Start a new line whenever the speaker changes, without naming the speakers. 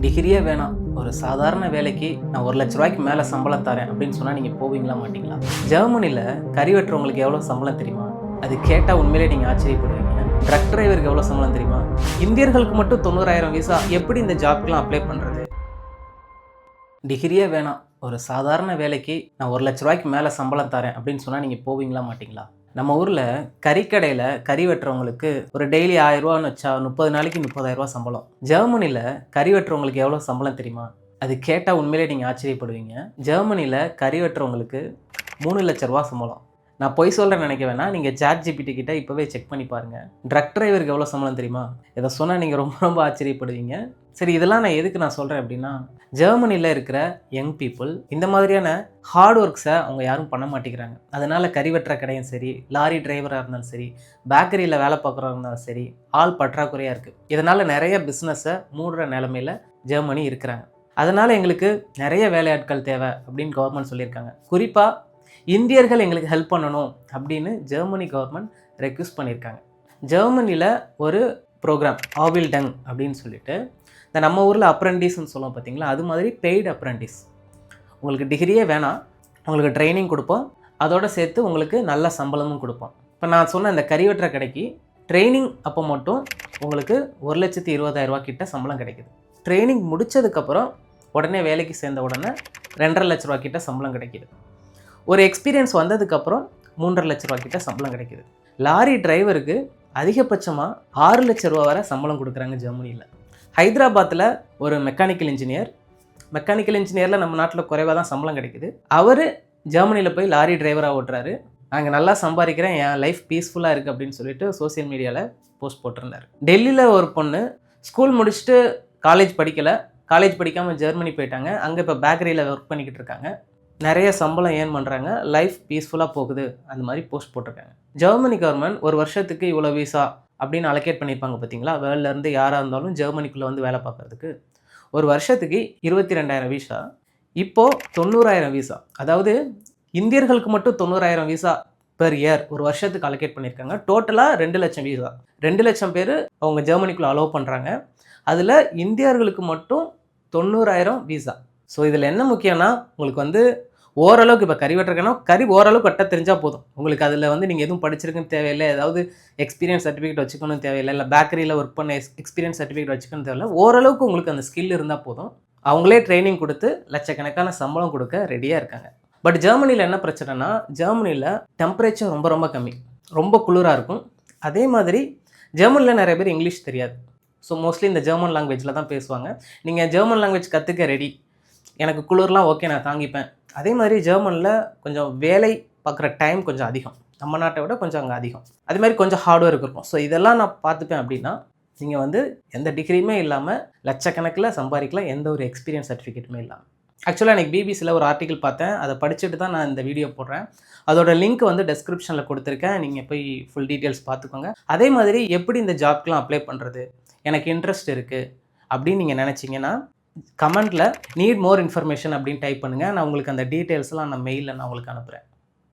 டிகிரியே வேணாம், ஒரு சாதாரண வேலைக்கு நான் 1,00,000 ரூபாய்க்கு மேலே சம்பளம் தரேன் அப்படின்னு சொன்னால் நீங்கள் போவீங்களா மாட்டீங்களா? ஜெர்மனியில் கறி வெட்டுறவங்களுக்கு எவ்வளோ சம்பளம் தெரியுமா? அது கேட்டால் உண்மையிலே நீங்கள் ஆச்சரியப்படுவீங்க. ட்ரக் டிரைவருக்கு எவ்வளோ சம்பளம் தெரியுமா? இந்தியர்களுக்கு மட்டும் 90,000 விசா. எப்படி இந்த ஜாப்க்கெலாம் அப்ளை பண்ணுறது? டிகிரியே வேணாம், ஒரு சாதாரண வேலைக்கு நான் 1,00,000 ரூபாய்க்கு மேலே சம்பளம் தரேன் அப்படின்னு சொன்னால் நீங்கள் போவீங்களா மாட்டீங்களா? நம்ம ஊரில் கறிக்கடையில் கறி வெட்டுறவங்களுக்கு ஒரு டெய்லி 1000 ரூபான்னு வச்சா 30 நாளைக்கு 30,000 ரூபா சம்பளம். ஜெர்மனியில் கறி வெட்டுறவங்களுக்கு எவ்வளோ சம்பளம் தெரியுமா? அது கேட்டால் உண்மையிலே நீங்கள் ஆச்சரியப்படுவீங்க. ஜெர்மனியில் கறி வெட்டுறவங்களுக்கு 3,00,000 ரூபா சம்பளம். நான் பொய் சொல்கிறேன்னு நினைக்க வேணாம், நீங்கள் ChatGPT கிட்ட இப்போவே செக் பண்ணி பாருங்கள். ட்ரக் டிரைவருக்கு எவ்வளோ சம்பளம் தெரியுமா? இதை சொன்னால் நீங்கள் ரொம்ப ஆச்சரியப்படுவீங்க. சரி, இதெல்லாம் நான் எதுக்கு நான் சொல்கிறேன் அப்படின்னா, ஜெர்மனியில் இருக்கிற யங் பீப்புள் இந்த மாதிரியான ஹார்ட் ஒர்க்ஸை அவங்க யாரும் பண்ண மாட்டேங்கிறாங்க. அதனால் கறி வெட்டுற கடையும் சரி, லாரி டிரைவராக இருந்தாலும் சரி, பேக்கரியில் வேலை பார்க்குறவங்க இருந்தாலும் சரி, ஆள் பற்றாக்குறையாக இருக்குது. இதனால் நிறைய பிஸ்னஸை மூடுற நிலமையில் ஜெர்மனி இருக்கிறாங்க. அதனால் எங்களுக்கு நிறைய வேலையாட்கள் தேவை அப்படின்னு கவர்மெண்ட் சொல்லியிருக்காங்க. குறிப்பாக இந்தியர்கள் எங்களுக்கு ஹெல்ப் பண்ணணும் அப்படின்னு ஜெர்மனி கவர்மெண்ட் ரெக்வெஸ்ட் பண்ணியிருக்காங்க. ஜெர்மனியில் ஒரு ப்ரோக்ராம் ஆவில்டங் அப்படின்னு சொல்லிட்டு, இந்த நம்ம ஊரில் அப்ரெண்டிஸ்ன்னு சொல்லுவோம் பார்த்தீங்களா, அது மாதிரி பெய்டு அப்ரெண்டிஸ். உங்களுக்கு டிகிரியே வேணாம், உங்களுக்கு ட்ரைனிங் கொடுப்போம், அதோடு சேர்த்து உங்களுக்கு நல்ல சம்பளமும் கொடுப்போம். இப்போ நான் சொன்ன இந்த கறி வெட்டுற கடைக்கு ட்ரைனிங் அப்போ மட்டும் உங்களுக்கு 1,20,000 ரூபா கிட்ட சம்பளம் கிடைக்குது. ட்ரைனிங் முடித்ததுக்கப்புறம் உடனே வேலைக்கு சேர்ந்த உடனே 2,50,000 ரூபா கிட்ட சம்பளம் கிடைக்கிது. ஒரு எக்ஸ்பீரியன்ஸ் வந்ததுக்கப்புறம் 3,50,000 ரூபா கிட்ட சம்பளம் கிடைக்கிது. லாரி டிரைவருக்கு அதிகபட்சமாக 6,00,000 ரூபா வரை சம்பளம் கொடுக்குறாங்க ஜெர்மனியில். ஹைதராபாத்தில் ஒரு மெக்கானிக்கல் இன்ஜினியரில் நம்ம நாட்டில் குறைவாக தான் சம்பளம் கிடைக்குது. அவர் ஜெர்மனியில் போய் லாரி டிரைவராக ஓட்டுறாரு. நாங்கள் நல்லா சம்பாதிக்கிறேன், என் லைஃப் பீஸ்ஃபுல்லாக இருக்குது அப்படின்னு சொல்லிட்டு சோசியல் மீடியாவில் போஸ்ட் போட்டிருந்தார். டெல்லியில் ஒரு பொண்ணு ஸ்கூல் முடிச்சுட்டு காலேஜ் படிக்காமல் ஜெர்மனி போயிட்டாங்க. அங்கே இப்போ பேக்கரியில் ஒர்க் பண்ணிக்கிட்டு இருக்காங்க. நிறைய சம்பளம் ஏர்ன் பண்ணுறாங்க, லைஃப் பீஸ்ஃபுல்லாக போகுது, அந்த மாதிரி போஸ்ட் போட்டிருக்காங்க. ஜெர்மனி கவர்மெண்ட் ஒரு வருஷத்துக்கு இவ்வளோ விசா அப்படின்னு அலோகேட் பண்ணியிருப்பாங்க பார்த்தீங்களா. வேர்ல்ட்லேருந்து யாராக இருந்தாலும் ஜெர்மனிக்குள்ளே வந்து வேலை பார்க்குறதுக்கு ஒரு வருஷத்துக்கு 22,000 விசா. இப்போது 90,000 விசா, அதாவது இந்தியர்களுக்கு மட்டும் 90,000 விசா பெர் இயர் ஒரு வருஷத்துக்கு அலோகேட் பண்ணியிருக்காங்க. டோட்டலாக 2,00,000 விசா. 2,00,000 பேர் அவங்க ஜெர்மனிக்குள்ளே அலோவ் பண்ணுறாங்க. அதில் இந்தியர்களுக்கு மட்டும் 90,000 விசா. ஸோ இதில் என்ன முக்கியம்னா, உங்களுக்கு ஓரளவுக்கு இப்போ கறி வெட்டுறதுனா கறி ஓரளவுக்கு வெட்ட தெரிஞ்சால் போதும். உங்களுக்கு அதில் நீங்கள் எதுவும் படிச்சிருக்குன்னு தேவையில்லை, ஏதாவது எக்ஸ்பீரியன்ஸ் சர்டிஃபிகேட் வச்சுக்கணும் தேவையில்லை, இல்லை பேக்கரியில் ஒர்க் பண்ண எக்ஸ்பீரியன்ஸ் சர்டிஃபிகேட் வச்சுக்கணும் தேவையில்லை. ஓரளவுக்கு உங்களுக்கு அந்த ஸ்கில் இருந்தால் போதும். அவங்களே ட்ரைனிங் கொடுத்து லட்சக்கணக்கான சம்பளம் கொடுக்க ரெடியாக இருக்காங்க. பட் ஜெர்மனியில் என்ன பிரச்சனைனா, ஜெர்மனியில் டெம்பரேச்சர் ரொம்ப கம்மி, ரொம்ப குளிராக இருக்கும். அதே மாதிரி ஜெர்மனியில் நிறைய பேர் இங்கிலீஷ் தெரியாது. ஸோ மோஸ்ட்லி இந்த ஜெர்மன் லாங்குவேஜில் தான் பேசுவாங்க. நீங்கள் ஜெர்மன் லாங்குவேஜ் கற்றுக்க ரெடி, எனக்கு குளிர்லாம் ஓகே, நான் தாங்கிப்பேன். அதே மாதிரி ஜெர்மனில் கொஞ்சம் வேலை பார்க்குற டைம் கொஞ்சம் அதிகம், நம்ம நாட்டை விட கொஞ்சம் அங்கே அதிகம். அதே மாதிரி கொஞ்சம் ஹார்ட் ஒர்க் இருக்கும். ஸோ இதெல்லாம் நான் பார்த்துப்பேன் அப்படின்னா, நீங்கள் எந்த டிகிரியுமே இல்லாமல் லட்சக்கணக்கில் சம்பாதிக்கலாம், எந்த ஒரு எக்ஸ்பீரியன்ஸ் சர்டிஃபிகேட்டுமே இல்லாமல். ஆக்சுவலாக எனக்கு பிபிசியில் ஒரு ஆர்டிக்கல் பார்த்தேன், அதை படிச்சுட்டு தான் நான் இந்த வீடியோ போடுறேன். அதோட லிங்க் டெஸ்கிரிப்ஷனில் கொடுத்துருக்கேன், நீங்கள் போய் ஃபுல் டீட்டெயில்ஸ் பார்த்துக்கோங்க. அதே மாதிரி எப்படி இந்த ஜாப்க்கெலாம் அப்ளை பண்ணுறது, எனக்கு இன்ட்ரெஸ்ட் இருக்குது அப்படின்னு நீங்கள் நினச்சிங்கன்னா, கமெண்ட்டில் நீட் மோர் இன்ஃபர்மேஷன் அப்படின்னு டைப் பண்ணுங்கள். நான் உங்களுக்கு அந்த டீட்டெயில்ஸ்லாம் மெயிலில் நான் உங்களுக்கு அனுப்புகிறேன்.